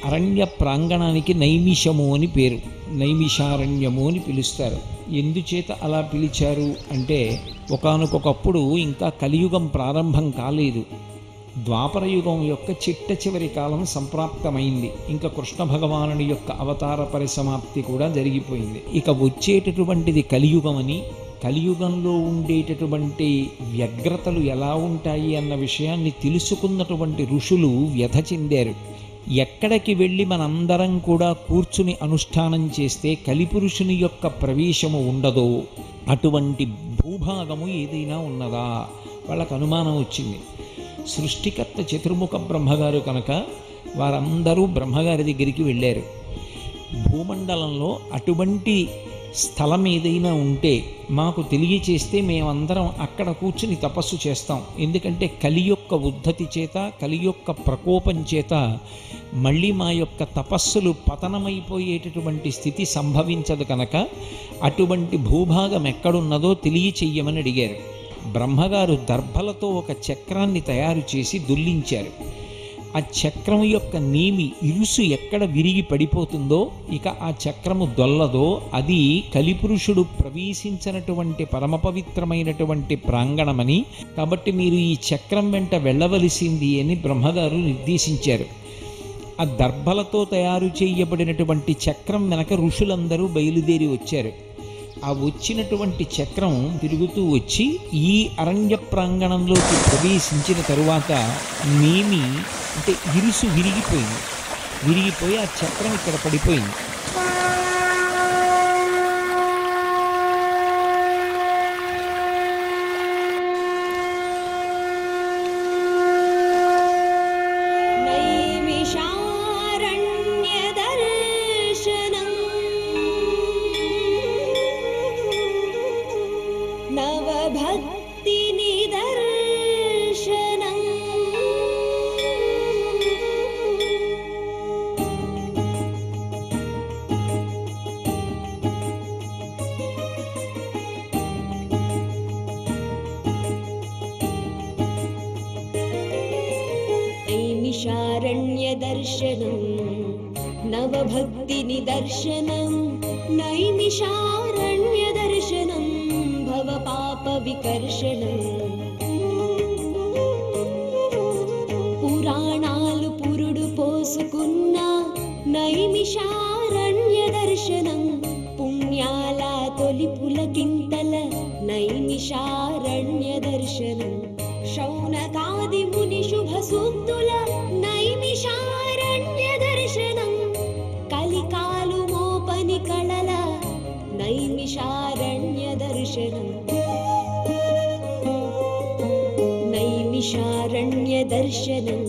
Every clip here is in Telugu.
అరణ్య ప్రాంగణానికి నైమిషము అని పేరు, నైమిషారణ్యము అని పిలుస్తారు. ఎందుచేత అలా పిలిచారు అంటే, ఒకానొకప్పుడు ఇంకా కలియుగం ప్రారంభం కాలేదు, ద్వాపరయుగం యొక్క చిట్ట చివరి కాలం సంప్రాప్తమైంది, ఇంకా కృష్ణ భగవానుని యొక్క అవతార పరిసమాప్తి కూడా జరిగిపోయింది. ఇక వచ్చేటటువంటిది కలియుగమని, కలియుగంలో ఉండేటటువంటి వ్యగ్రతలు ఎలా ఉంటాయి అన్న విషయాన్ని తెలుసుకున్నటువంటి ఋషులు వ్యధ చెందారు. ఎక్కడికి వెళ్ళి మనందరం కూడా కూర్చుని అనుష్ఠానం చేస్తే కలిపురుషుని యొక్క ప్రవేశము ఉండదో అటువంటి భూభాగము ఏదైనా ఉన్నదా వాళ్ళకు అనుమానం వచ్చింది. సృష్టికర్త చతుర్ముఖ బ్రహ్మగారు కనుక వారందరూ బ్రహ్మగారి దగ్గరికి వెళ్ళారు. భూమండలంలో అటువంటి స్థలం ఏదైనా ఉంటే మాకు తెలియచేస్తే మేమందరం అక్కడ కూర్చుని తపస్సు చేస్తాం. ఎందుకంటే కలి యొక్క ఉద్ధతి చేత, కలి యొక్క ప్రకోపం చేత మళ్ళీ మా యొక్క తపస్సులు పతనమైపోయేటటువంటి స్థితి సంభవించదు కనుక అటువంటి భూభాగం ఎక్కడున్నదో తెలియచెయ్యమని అడిగారు. బ్రహ్మగారు దర్భలతో ఒక చక్రాన్ని తయారు చేసి దొల్లించారు. ఆ చక్రం యొక్క నేమి ఇరుసు ఎక్కడ విరిగి పడిపోతుందో, ఇక ఆ చక్రము దొల్లదో, అది కలిపురుషుడు ప్రవేశించినటువంటి పరమ పవిత్రమైనటువంటి ప్రాంగణమని, కాబట్టి మీరు ఈ చక్రం వెంట వెళ్ళవలసింది అని బ్రహ్మగారు నిర్దేశించారు. ఆ దర్భలతో తయారు చేయబడినటువంటి చక్రం వెనక ఋషులందరూ బయలుదేరి వచ్చారు. ఆ వచ్చినటువంటి చక్రం తిరుగుతూ వచ్చి ఈ అరణ్య ప్రాంగణంలోకి ప్రవేశించిన తరువాత నేమి అంటే ఇరుసు విరిగిపోయి ఆ చక్రం ఇక్కడ పడిపోయింది. నైమిషారణ్యదర్శనం నవభక్తినిదర్శనం నైమిషారణ్యదర్శనం భవపాపవికర్షణం పురాణాలు పురుడు పోసుకున్న నైమిషారణ్యదర్శనం పుణ్యాల తొలి పులకింతల నైమిషారణ్యదర్శనం శౌనకాది ముని శుభ సూక్తుల నైమిషారణ్య దర్శనం కలికాలు మోపని కళల నైమిషారణ్య దర్శనం నైమిషారణ్య దర్శనం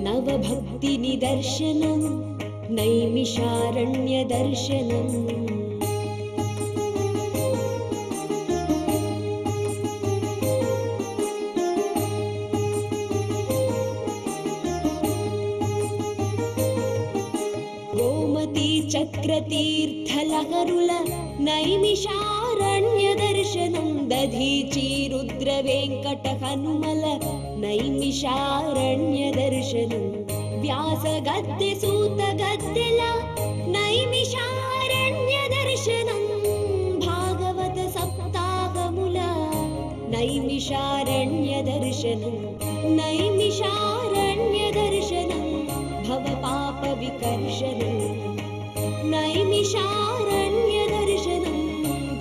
నవభక్తి నిదర్శనం నైమిషారణ్య దర్శనం చక్రతీర్థలహరుల నైమిషారణ్య దర్శనం దధీచి రుద్ర వెంకట హనుమల నైమిషారణ్య దర్శనం వ్యాస గద్దె సూత గద్దెల నైమిషారణ్య దర్శనం భాగవత సప్తాహముల నైమిషారణ్య దర్శనం నైమిషారణ్య దర్శనం భవ పాప వికర్షణం నైమిషారణ్య దర్శనం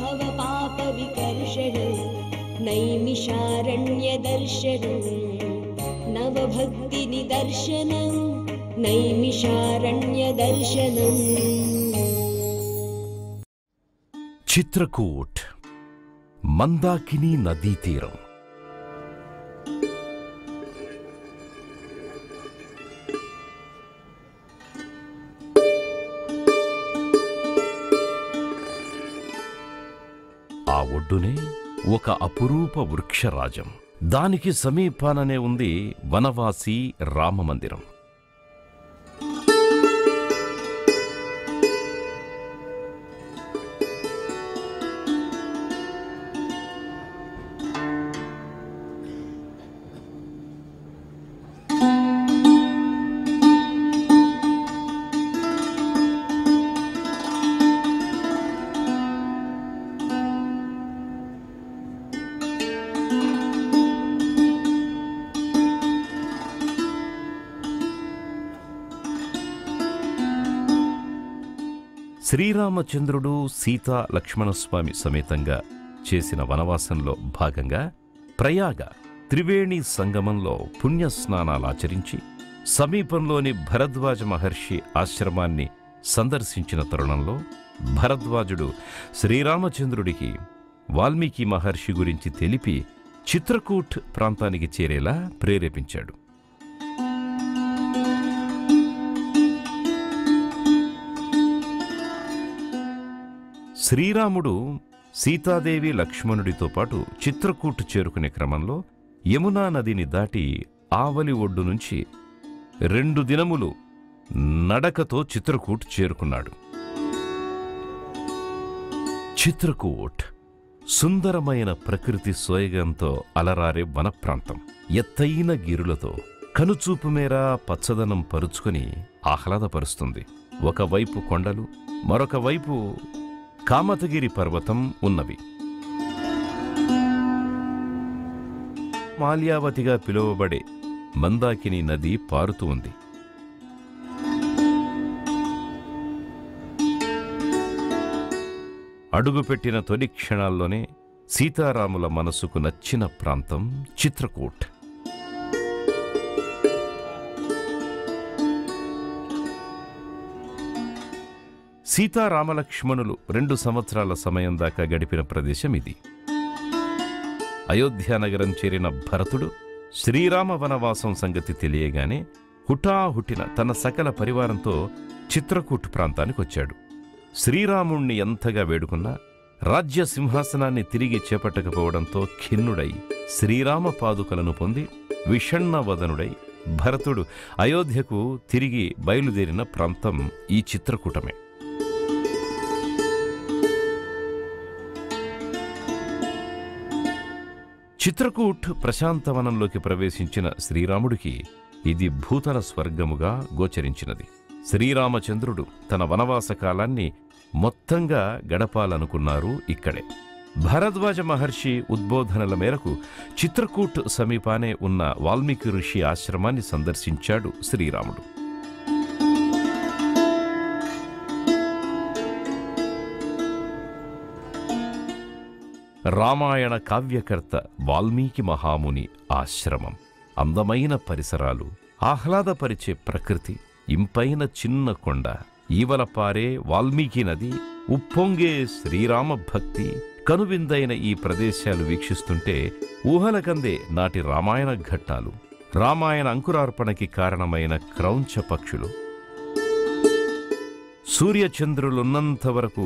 భవ పాప వికర్షణం నైమిషారణ్య దర్శనం నవభక్తి నిదర్శనం నైమిషారణ్య దర్శనం. చిత్రకూట్ మందాకిని నదీ తీరం. ఆ ఒడ్డునే ఒక అపురూప వృక్షరాజం. దానికి సమీపాననే ఉంది వనవాసి రామమందిరం. శ్రీరామచంద్రుడు సీతా లక్ష్మణస్వామి సమేతంగా చేసిన వనవాసంలో భాగంగా ప్రయాగ త్రివేణి సంగమంలో పుణ్యస్నానాలాచరించి సమీపంలోని భరద్వాజ మహర్షి ఆశ్రమాన్ని సందర్శించిన తరుణంలో భరద్వాజుడు శ్రీరామచంద్రుడికి వాల్మీకి మహర్షి గురించి తెలిపి చిత్రకూట్ ప్రాంతానికి చేరేలా ప్రేరేపించాడు. శ్రీరాముడు సీతాదేవి లక్ష్మణుడితో పాటు చిత్రకూట్ చేరుకునే క్రమంలో యమునా నదిని దాటి ఆవలి ఒడ్డు నుంచి 2 దినములు నడకతో చిత్రకూట్ చేరుకున్నాడు. చిత్రకూట్ సుందరమైన ప్రకృతి సోయగంతో అలరారే వనప్రాంతం. ఎత్తైన గిరులతో కనుచూపు మేర పచ్చదనం పరుచుకొని ఆహ్లాదపరుస్తుంది. ఒకవైపు కొండలు, మరొక వైపు కామతగిరి పర్వతం ఉన్నవి. మాల్యావతిగా పిలువబడే మందాకిని నది పారుతూ ఉంది. అడుగుపెట్టిన తొలి క్షణాల్లోనే సీతారాముల మనసుకు నచ్చిన ప్రాంతం చిత్రకూట్. సీతారామలక్ష్మణులు 2 సంవత్సరాల సమయం దాకా గడిపిన ప్రదేశం ఇది. అయోధ్యానగరం చేరిన భరతుడు శ్రీరామ వనవాసం సంగతి తెలియగానే హుటాహుటిన తన సకల పరివారంతో చిత్రకూట్ ప్రాంతానికొచ్చాడు. శ్రీరాముణ్ణి ఎంతగా వేడుకున్నా రాజ్య సింహాసనాన్ని తిరిగి చేపట్టకపోవడంతో ఖిన్నుడై శ్రీరామ పాదుకలను పొంది విషణ్ణవదనుడై భరతుడు అయోధ్యకు తిరిగి బయలుదేరిన ప్రాంతం ఈ చిత్రకూటమే. చిత్రకూట్ ప్రశాంతవనంలోకి ప్రవేశించిన శ్రీరాముడికి ఇది భూతల స్వర్గముగా గోచరించినది. శ్రీరామచంద్రుడు తన వనవాస కాలాన్ని మొత్తంగా గడపాలనుకున్నారు ఇక్కడే. భరద్వాజ మహర్షి ఉద్బోధనల మేరకు చిత్రకూట్ సమీపానే ఉన్న వాల్మీకి ఋషి ఆశ్రమాన్ని సందర్శించాడు శ్రీరాముడు. రామాయణ కావ్యకర్త వాల్మీకి మహాముని ఆశ్రమం. అందమైన పరిసరాలు, ఆహ్లాదపరిచే ప్రకృతి, ఇంపైన చిన్న కొండ, ఈవల పారే వాల్మీకి నది, ఉప్పొంగే శ్రీరామ భక్తి, కనువిందైన ఈ ప్రదేశాలు వీక్షిస్తుంటే ఊహలకందే నాటి రామాయణ ఘట్టాలు, రామాయణ అంకురార్పణకి కారణమైన క్రౌంచ పక్షులు, సూర్యచంద్రులున్నంత వరకు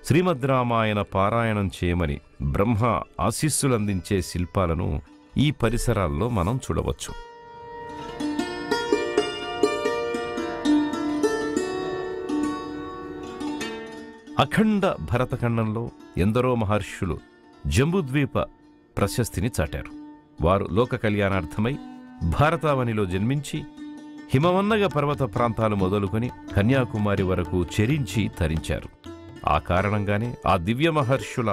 శ్రీమద్ రామాయణ పారాయణం చేయమని బ్రహ్మ ఆశీస్సులందించే శిల్పాలను ఈ పరిసరాల్లో మనం చూడవచ్చు. అఖండ భరతఖండంలో ఎందరో మహర్షులు జంబుద్వీప ప్రశస్తిని చాటారు. వారు లోక కళ్యాణార్థమై భారతావనిలో జన్మించి హిమవన్నగ పర్వత ప్రాంతాలు మొదలుకొని కన్యాకుమారి వరకు చెరించి తరించారు. ఆ కారణంగానే ఆ దివ్య మహర్షుల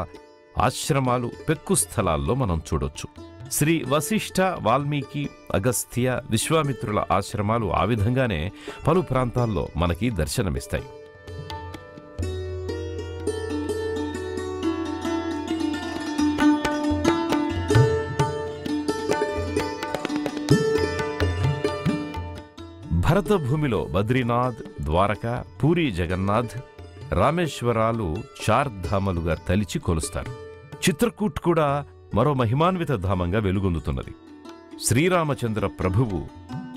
ఆశ్రమాలు పెక్కు స్థలాల్లో మనం చూడొచ్చు. శ్రీ వశిష్ఠ, వాల్మీకి, అగస్త్య, విశ్వామిత్రుల ఆశ్రమాలు ఆ విధంగానే పలు ప్రాంతాల్లో మనకి దర్శనమిస్తాయి. భరత భూమిలో బద్రీనాథ్, ద్వారక, పూరి జగన్నాథ్, రామేశ్వరాలు చార్ధామలుగా తలిచి కొలుస్తారు. చిత్రకూట్ కూడా మరో మహిమాన్విత ధామంగా వెలుగొందుతున్నది. శ్రీరామచంద్ర ప్రభువు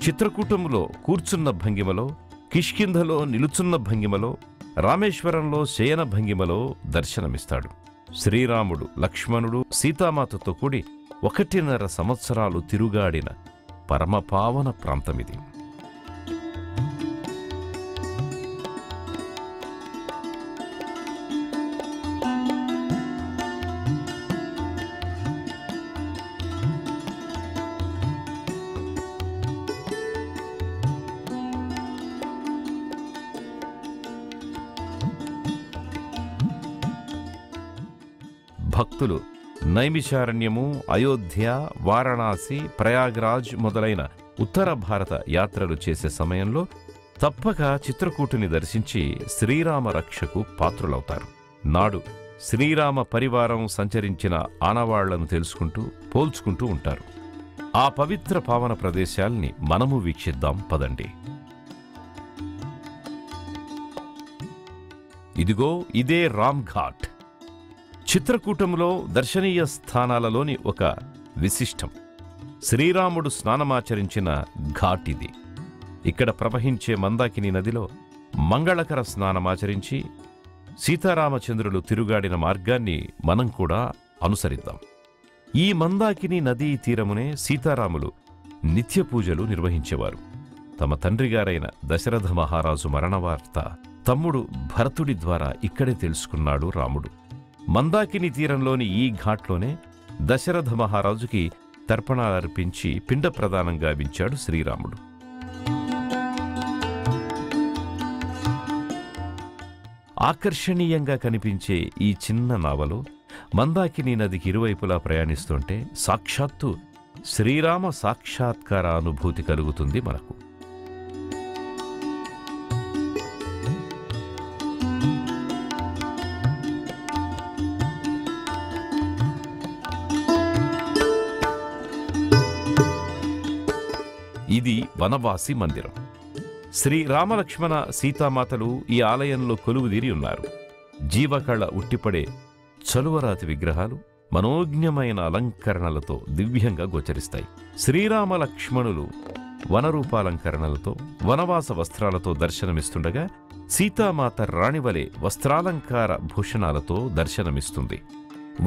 చిత్రకూటంలో కూర్చున్న భంగిమలో, కిష్కింధలో నిలుచున్న భంగిమలో, రామేశ్వరంలో శయన భంగిమలో దర్శనమిస్తాడు. శ్రీరాముడు, లక్ష్మణుడు, సీతామాతతో కూడి 1.5 సంవత్సరాలు తిరుగాడిన పరమపావన ప్రాంతమిది. భక్తులు నైమిషారణ్యము, అయోధ్య, వారణాసి, ప్రయాగ్రాజ్ మొదలైన ఉత్తర భారత యాత్రలు చేసే సమయంలో తప్పక చిత్రకూటుని దర్శించి శ్రీరామ రక్షకు పాత్రులవుతారు. నాడు శ్రీరామ పరివారం సంచరించిన ఆనవాళ్లను తెలుసుకుంటూ పోల్చుకుంటూ ఉంటారు. ఆ పవిత్ర పావన ప్రదేశాల్ని మనము వీక్షిద్దాం పదండి. ఇదిగో ఇదే రామ్ ఘాట్. చిత్రకూటంలో దర్శనీయ స్థానాలలోని ఒక విశిష్టం. శ్రీరాముడు స్నానమాచరించిన ఘాట్ ఇది. ఇక్కడ ప్రవహించే మందాకిని నదిలో మంగళకర స్నానమాచరించి సీతారామచంద్రులు తిరుగాడిన మార్గాన్ని మనం కూడా అనుసరిద్దాం. ఈ మందాకిని నదీ తీరమునే సీతారాములు నిత్య పూజలు నిర్వహించేవారు. తమ తండ్రిగారైన దశరథ మహారాజు మరణవార్త తమ్ముడు భరతుడి ద్వారా ఇక్కడే తెలుసుకున్నాడు రాముడు. మందాకిని తీరంలోని ఈ ఘాట్లోనే దశరథ మహారాజుకి తర్పణాలర్పించి పిండ ప్రదానం గావించాడు శ్రీరాముడు. ఆకర్షణీయంగా కనిపించే ఈ చిన్న నావలో మందాకిని నదికి ఇరువైపులా ప్రయాణిస్తుంటే సాక్షాత్తు శ్రీరామ సాక్షాత్కార అనుభూతి కలుగుతుంది మనకు. ఇది వనవాసి మందిరం. శ్రీ రామలక్ష్మణ సీతామాతలు ఈ ఆలయంలో కొలువుదీరి ఉన్నారు. జీవకళ ఉట్టిపడే చలువరాతి విగ్రహాలు మనోజ్ఞమైన అలంకరణలతో దివ్యంగా గోచరిస్తాయి. శ్రీరామ లక్ష్మణులు వనరూపాలంకరణలతో వనవాస వస్త్రాలతో దర్శనమిస్తుండగా సీతామాత రాణివలే వస్త్రాలంకార భూషణాలతో దర్శనమిస్తుంది.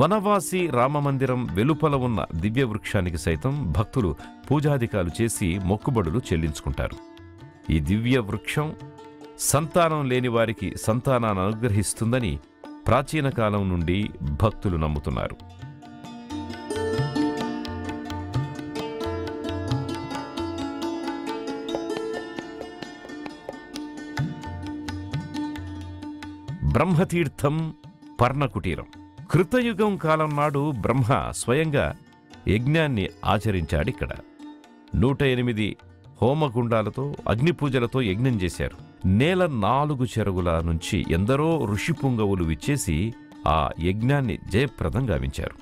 వనవాసి రామమందిరం వెలుపల ఉన్న దివ్యవృక్షానికి సైతం భక్తులు పూజాధికాలు చేసి మొక్కుబడులు చెల్లించుకుంటారు. ఈ దివ్య వృక్షం సంతానం లేని వారికి సంతానాన్ని అనుగ్రహిస్తుందని ప్రాచీన కాలం నుండి భక్తులు నమ్ముతున్నారు. బ్రహ్మతీర్థం పర్ణకుటీరం. కృతయుగం కాలం నాడు బ్రహ్మ స్వయంగా యజ్ఞాన్ని ఆచరించాడిక్కడ. 108 హోమగుండాలతో అగ్నిపూజలతో యజ్ఞం చేశారు. నేల 4 చెరుగుల నుంచి ఎందరో ఋషిపుంగవులు విచ్చేసి ఆ యజ్ఞాన్ని జయప్రదం గావించారు.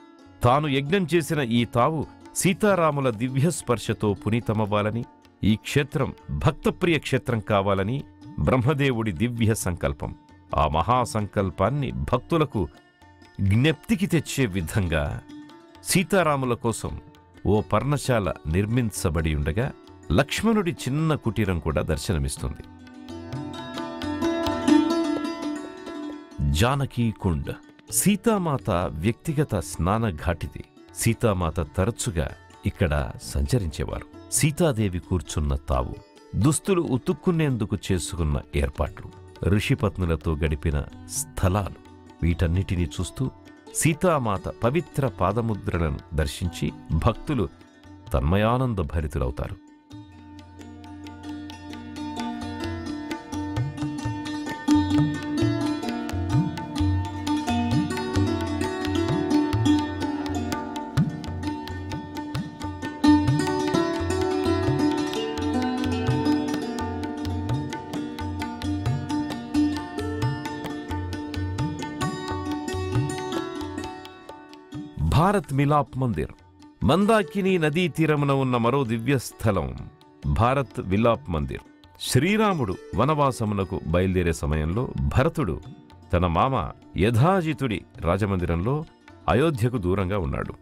తాను యజ్ఞం చేసిన ఈ తావు సీతారాముల దివ్యస్పర్శతో పునీతమవ్వాలని, ఈ క్షేత్రం భక్తప్రియ క్షేత్రం కావాలని బ్రహ్మదేవుడి దివ్య సంకల్పం. ఆ మహాసంకల్పాన్ని భక్తులకు జ్ఞప్తికి తెచ్చే విధంగా సీతారాముల కోసం ఓ పర్ణశాల నిర్మించబడి ఉండగా లక్ష్మణుడి చిన్న కుటీరం కూడా దర్శనమిస్తుంది. జానకీ కుండ్. సీతామాత వ్యక్తిగత స్నాన ఘాటిది. సీతామాత తరచుగా ఇక్కడ సంచరించేవారు. సీతాదేవి కూర్చున్న తావు, దుస్తులు ఉతుక్కునేందుకు చేసుకున్న ఏర్పాట్లు, ఋషిపత్నులతో గడిపిన స్థలాలు, వీటన్నిటినీ చూస్తూ సీతామాత పవిత్ర పాదముద్రలను దర్శించి భక్తులు తన్మయానంద భరితులవుతారు. భారత్ మిలాప్ మందిర్. మందాకిని నదీ తీరమున ఉన్న మరో దివ్యస్థలం భారత్ విలాప్ మందిర్. శ్రీరాముడు వనవాసమునకు బయలుదేరే సమయంలో భరతుడు తన మామ యధాజితుడి రాజమందిరంలో అయోధ్యకు దూరంగా ఉన్నాడు.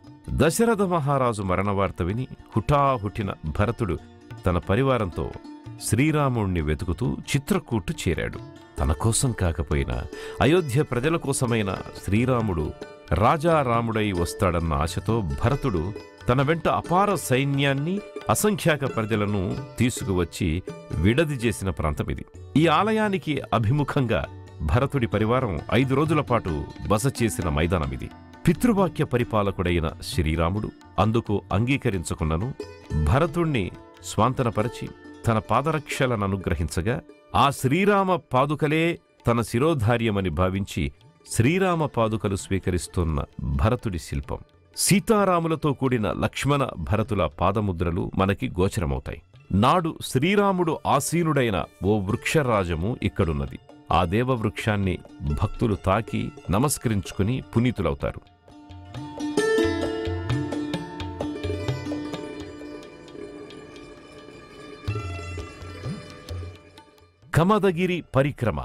దశరథ మహారాజు మరణవార్త విని హుటాహుటిన భరతుడు తన పరివారంతో శ్రీరాముణ్ణి వెతుకుతూ చిత్రకూటు చేరాడు. తన కోసం కాకపోయినా అయోధ్య ప్రజల కోసమైన శ్రీరాముడు రాజారాముడై వస్తాడన్న ఆశతో భరతుడు తన వెంట అపార సైన్యాన్ని, అసంఖ్యాక ప్రజలను తీసుకువచ్చి విడది చేసిన ప్రాంతమిది. ఈ ఆలయానికి అభిముఖంగా భరతుడి పరివారం 5 రోజుల పాటు బస చేసిన మైదానమిది. పితృవాక్య పరిపాలకుడైన శ్రీరాముడు అందుకు అంగీకరించుకున్నను భరతుణ్ణి స్వాంతనపరచి తన పాదరక్షలను అనుగ్రహించగా ఆ శ్రీరామ పాదుకలే తన శిరోధార్యమని భావించి శ్రీరామ పాదుకలు స్వీకరిస్తున్న భరతుడి శిల్పం. సీతారాములతో కూడిన లక్ష్మణ భరతుల పాదముద్రలు మనకి గోచరమవుతాయి. నాడు శ్రీరాముడు ఆసీనుడైన ఓ వృక్షరాజము ఇక్కడున్నది. ఆ దేవవృక్షాన్ని భక్తులు తాకి నమస్కరించుకుని పునీతులవుతారు. కమదగిరి పరిక్రమ.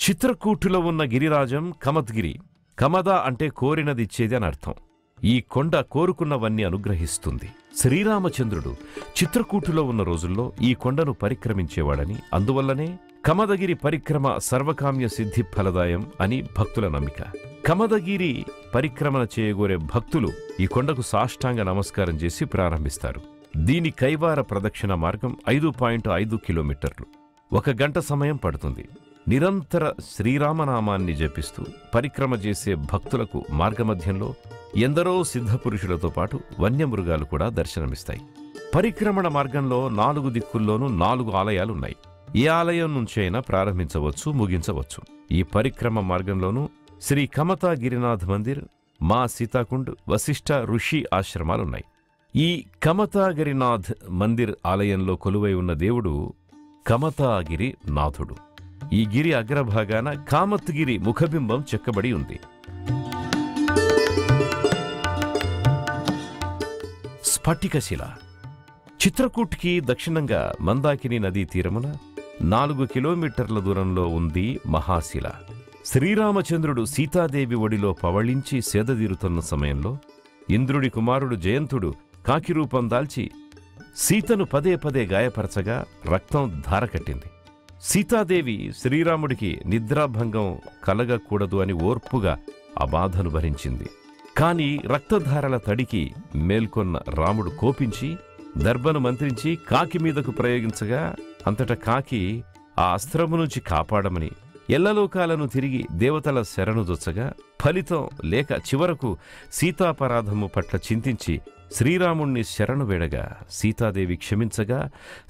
చిత్రకూటులో ఉన్న గిరిరాజం కమద్గిరి. కమద అంటే కోరినదిచ్చేది అని అర్థం. ఈ కొండ కోరుకున్నవన్నీ అనుగ్రహిస్తుంది. శ్రీరామచంద్రుడు చిత్రకూటులో ఉన్న రోజుల్లో ఈ కొండను పరిక్రమించేవాడని, అందువల్లనే కమదగిరి పరిక్రమ సర్వకామ్య సిద్ధి ఫలదాయం అని భక్తుల నమ్మిక. కమదగిరి పరిక్రమణ చేయగోరే భక్తులు ఈ కొండకు సాష్టాంగ నమస్కారం చేసి ప్రారంభిస్తారు. దీని కైవార ప్రదక్షిణ మార్గం 5.5 కిలోమీటర్లు. 1 గంట సమయం పడుతుంది. నిరంతర శ్రీరామనామాన్ని జపిస్తూ పరిక్రమ చేసే భక్తులకు మార్గమధ్యంలో ఎందరో సిద్ధపురుషులతో పాటు వన్యమృగాలు కూడా దర్శనమిస్తాయి. పరిక్రమణ మార్గంలో 4 దిక్కుల్లోనూ 4 ఆలయాలున్నాయి. ఏ ఆలయం నుంచైనా ప్రారంభించవచ్చు, ముగించవచ్చు. ఈ పరిక్రమ మార్గంలోనూ శ్రీ కమతా గిరినాథ్ మందిర్, మా సీతాకుండ్, వశిష్ఠ ఋషి ఆశ్రమాలున్నాయి. ఈ కమతాగిరినాథ్ మందిర్ ఆలయంలో కొలువై ఉన్న దేవుడు కమతాగిరి నాథుడు. ఈ గిరి అగ్రభాగాన కామత్గిరి ముఖబింబం చెక్కబడి ఉంది. స్ఫటికశిల. చిత్రకూట్కి దక్షిణంగా మందాకిని నదీ తీరమున 4 కిలోమీటర్ల దూరంలో ఉంది మహాశిల. శ్రీరామచంద్రుడు సీతాదేవి ఒడిలో పవళించి సేదదీరుతున్న సమయంలో ఇంద్రుడి కుమారుడు జయంతుడు కాకిరూపం దాల్చి సీతను పదే పదే గాయపరచగా రక్తం ధారకట్టింది. సీతాదేవి శ్రీరాముడికి నిద్రాభంగం కలగకూడదు అని ఓర్పుగా ఆ బాధను భరించింది. కాని రక్తధారల తడికి మేల్కొన్న రాముడు కోపించి దర్భను మంత్రించి కాకి మీదకు ప్రయోగించగా అంతటా కాకి ఆ అస్త్రము నుంచి కాపాడమని ఎల్లలోకాలను తిరిగి దేవతల శరణుదొచ్చగా ఫలితం లేక చివరకు సీతాపరాధము పట్ల చింతించి శ్రీరాముణ్ణి శరణు వేడగా సీతాదేవి క్షమించగా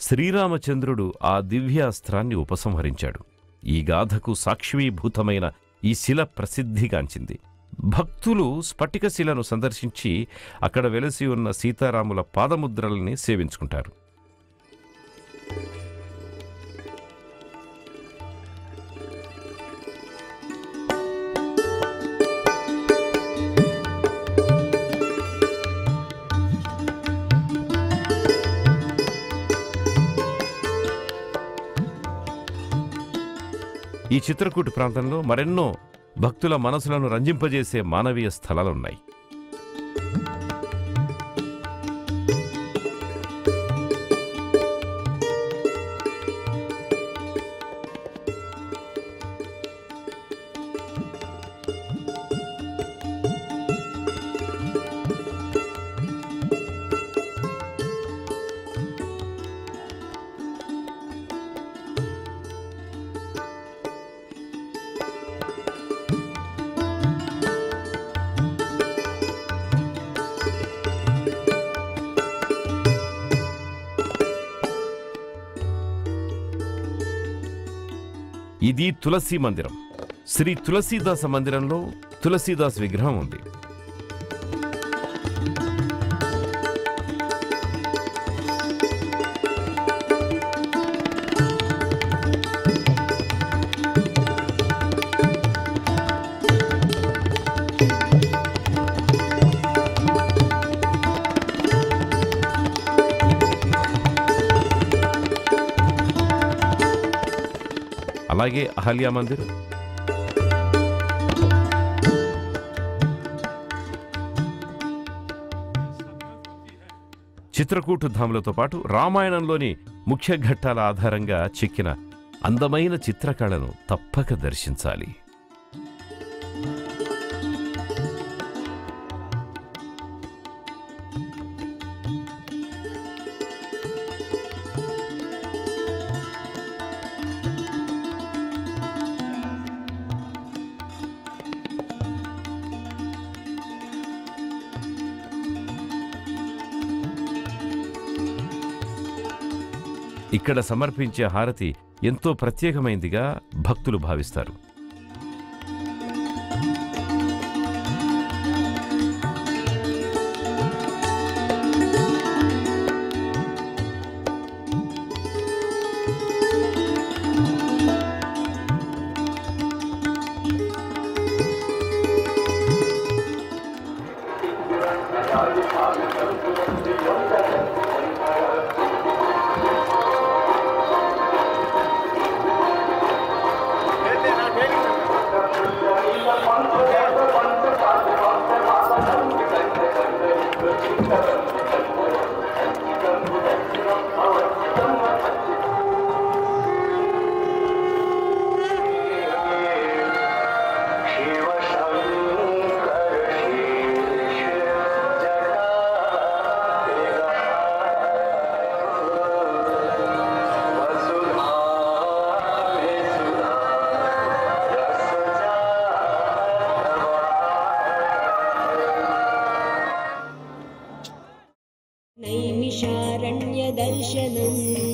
శ్రీరామచంద్రుడు ఆ దివ్యాస్త్రాన్ని ఉపసంహరించాడు. ఈ గాథకు సాక్షిభూతమైన ఈ శిల ప్రసిద్ధిగాంచింది. భక్తులు స్ఫటికశిలను సందర్శించి అక్కడ వెలసి ఉన్న సీతారాముల పాదముద్రల్ని సేవించుకుంటారు. ఈ చిత్రకూట ప్రాంతంలో మరెన్నో భక్తుల మనసులను రంజింపజేసే మానవీయ స్థలాలున్నాయి. ఇది తులసి మందిరం. శ్రీ తులసీదాస మందిరంలో తులసీదాస్ విగ్రహం ఉంది. అలాగే అహల్యా మందిర్, చిత్రకూట ధాములతో పాటు రామాయణంలోని ముఖ్య ఘట్టాల ఆధారంగా చెక్కిన అందమైన చిత్రకళను తప్పక దర్శించాలి. ఇక్కడ సమర్పించే హారతి ఎంతో ప్రత్యేకమైందిగా భక్తులు భావిస్తారు. भूषणम्